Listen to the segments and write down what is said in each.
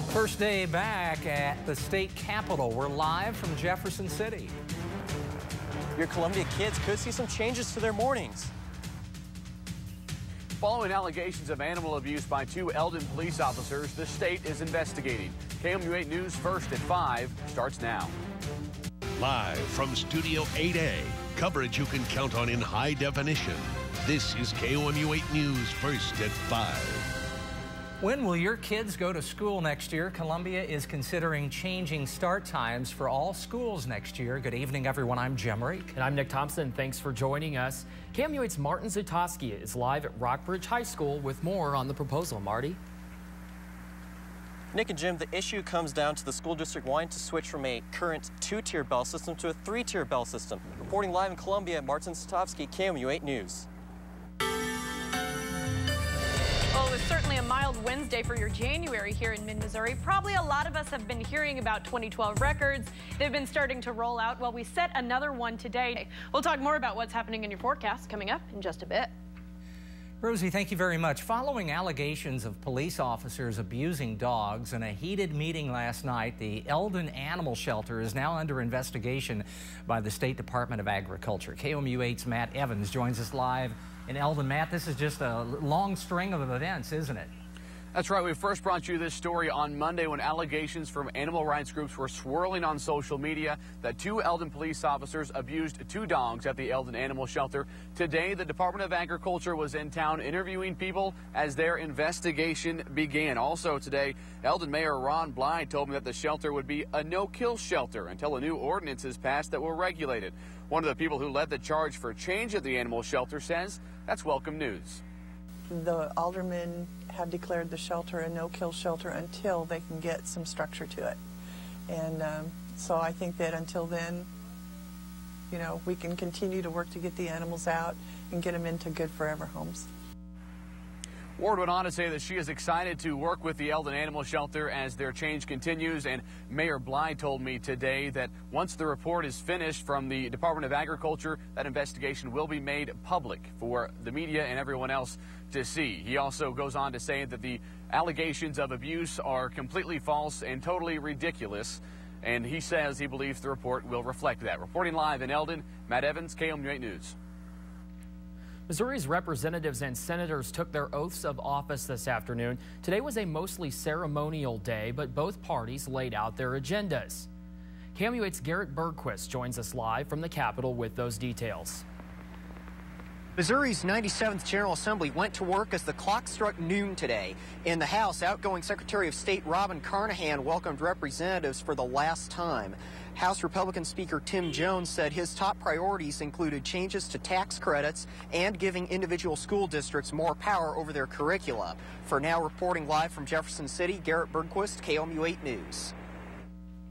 First day back at the state capitol. We're live from Jefferson City. Your Columbia kids could see some changes to their mornings. Following allegations of animal abuse by two Eldon police officers, the state is investigating. KOMU8 News First at 5 starts now. Live from Studio 8A, coverage you can count on in high definition. This is KOMU8 News First at 5. When will your kids go to school next year? Columbia is considering changing start times for all schools next year. Good evening, everyone. I'm Jim Reek. And I'm Nick Thompson. Thanks for joining us. KOMU8's Martin Zutowski is live at Rockbridge High School with more on the proposal. Marty? Nick and Jim, the issue comes down to the school district wanting to switch from a current 2-tier bell system to a 3-tier bell system. Reporting live in Columbia, Martin Zutowski, KOMU8 News. Well, it was certainly a mild Wednesday for your January here in mid-Missouri. Probably a lot of us have been hearing about 2012 records. They've been starting to roll out. Well, we set another one today. We'll talk more about what's happening in your forecast coming up in just a bit. Rosie, thank you very much. Following allegations of police officers abusing dogs in a heated meeting last night, the Eldon Animal Shelter is now under investigation by the State Department of Agriculture. KOMU8's Matt Evans joins us live in Eldon. Matt, this is just a long string of events, isn't it? That's right. We first brought you this story on Monday when allegations from animal rights groups were swirling on social media that two Eldon police officers abused two dogs at the Eldon Animal Shelter. Today, the Department of Agriculture was in town interviewing people as their investigation began. Also today, Eldon Mayor Ron Bly told me that the shelter would be a no-kill shelter until a new ordinance is passed that will regulate it. One of the people who led the charge for change at the animal shelter says that's welcome news. The aldermen have declared the shelter a no-kill shelter until they can get some structure to it. And so I think that until then, you know, we can continue to work to get the animals out and get them into good forever homes. Ward went on to say that she is excited to work with the Eldon Animal Shelter as their change continues, and Mayor Bly told me today that once the report is finished from the Department of Agriculture, that investigation will be made public for the media and everyone else to see. He also goes on to say that the allegations of abuse are completely false and totally ridiculous, and he says he believes the report will reflect that. Reporting live in Eldon, Matt Evans, KOMU8 News. Missouri's representatives and senators took their oaths of office this afternoon. Today was a mostly ceremonial day, but both parties laid out their agendas. KOMU8's Garrett Bergquist joins us live from the Capitol with those details. Missouri's 97th General Assembly went to work as the clock struck noon today. In the House, outgoing Secretary of State Robin Carnahan welcomed representatives for the last time. House Republican Speaker Tim Jones said his top priorities included changes to tax credits and giving individual school districts more power over their curricula. For now, reporting live from Jefferson City, Garrett Bergquist, KOMU8 News.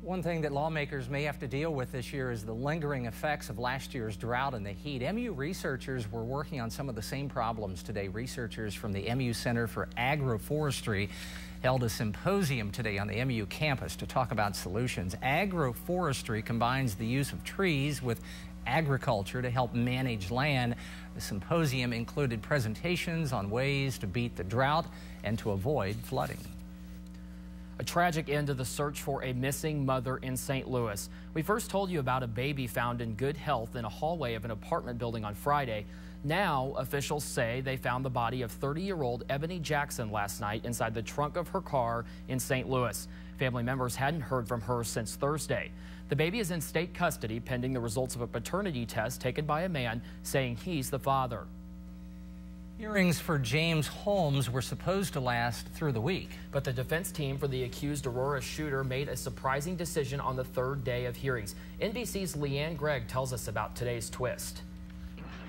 One thing that lawmakers may have to deal with this year is the lingering effects of last year's drought and the heat. MU researchers were working on some of the same problems today. Researchers from the MU Center for Agroforestry held a symposium today on the MU campus to talk about solutions. Agroforestry combines the use of trees with agriculture to help manage land. The symposium included presentations on ways to beat the drought and to avoid flooding. A tragic end to the search for a missing mother in St. Louis. We first told you about a baby found in good health in a hallway of an apartment building on Friday. Now, officials say they found the body of 30-year-old Ebony Jackson last night inside the trunk of her car in St. Louis. Family members hadn't heard from her since Thursday. The baby is in state custody pending the results of a paternity test taken by a man saying he's the father. Hearings for James Holmes were supposed to last through the week. But the defense team for the accused Aurora shooter made a surprising decision on the third day of hearings. NBC's Leanne Gregg tells us about today's twist.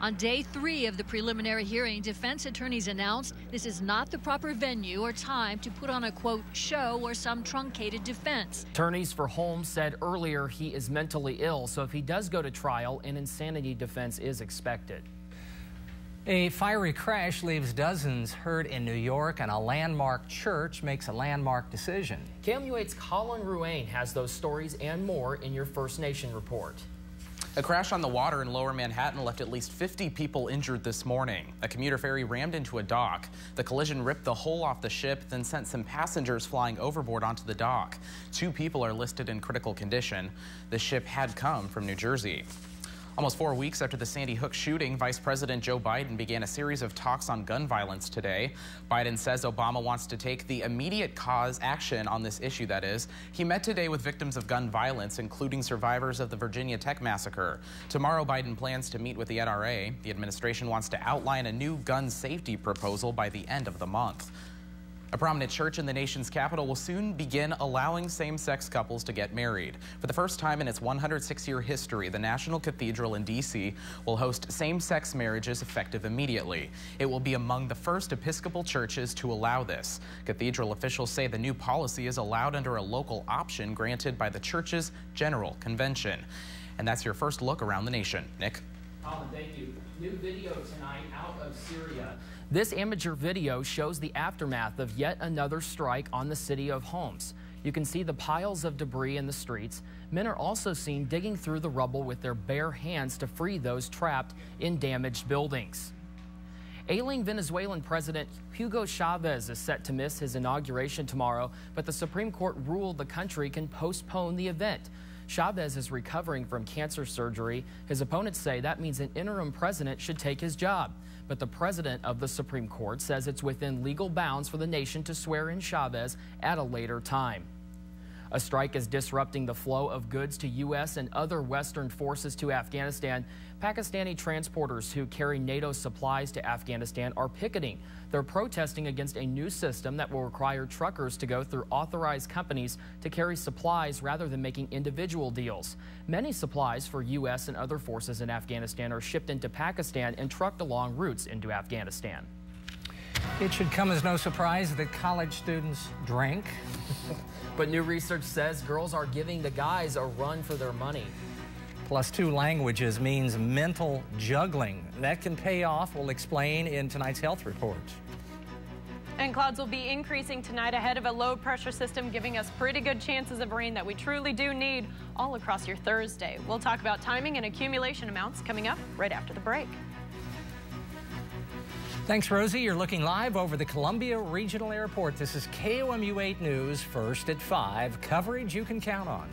On day 3 of the preliminary hearing, defense attorneys announced this is not the proper venue or time to put on a, quote, show or some truncated defense. Attorneys for Holmes said earlier he is mentally ill, so if he does go to trial, an insanity defense is expected. A fiery crash leaves dozens hurt in New York, and a landmark church makes a landmark decision. KOMU8's Colin Ruane has those stories and more in your First Nation report. A crash on the water in lower Manhattan left at least 50 people injured this morning. A commuter ferry rammed into a dock. The collision ripped the hull off the ship, then sent some passengers flying overboard onto the dock. 2 people are listed in critical condition. The ship had come from New Jersey. Almost 4 weeks after the Sandy Hook shooting, Vice President Joe Biden began a series of talks on gun violence today. Biden says Obama wants to take the immediate action on this issue, that is. He met today with victims of gun violence, including survivors of the Virginia Tech massacre. Tomorrow, Biden plans to meet with the NRA. The administration wants to outline a new gun safety proposal by the end of the month. A prominent church in the nation's capital will soon begin allowing same-sex couples to get married. For the first time in its 106-year history, the National Cathedral in D.C. will host same-sex marriages effective immediately. It will be among the first Episcopal churches to allow this. Cathedral officials say the new policy is allowed under a local option granted by the church's General Convention. And that's your first look around the nation. Nick? Colin, thank you. New video tonight out of Syria. This amateur video shows the aftermath of yet another strike on the city of Homs. You can see the piles of debris in the streets. Men are also seen digging through the rubble with their bare hands to free those trapped in damaged buildings. Ailing Venezuelan President Hugo Chavez is set to miss his inauguration tomorrow, but the Supreme Court ruled the country can postpone the event. Chavez is recovering from cancer surgery. His opponents say that means an interim president should take his job. But the president of the Supreme Court says it's within legal bounds for the nation to swear in Chavez at a later time. A strike is disrupting the flow of goods to U.S. and other Western forces to Afghanistan. Pakistani transporters who carry NATO supplies to Afghanistan are picketing. They're protesting against a new system that will require truckers to go through authorized companies to carry supplies rather than making individual deals. Many supplies for U.S. and other forces in Afghanistan are shipped into Pakistan and trucked along routes into Afghanistan. It should come as no surprise that college students drink. But new research says girls are giving the guys a run for their money. Plus 2 languages means mental juggling. That can pay off. We'll explain in tonight's health report. And clouds will be increasing tonight ahead of a low pressure system, giving us pretty good chances of rain that we truly do need all across your Thursday. We'll talk about timing and accumulation amounts coming up right after the break. Thanks, Rosie. You're looking live over the Columbia Regional Airport. This is KOMU 8 News, first at 5. Coverage you can count on.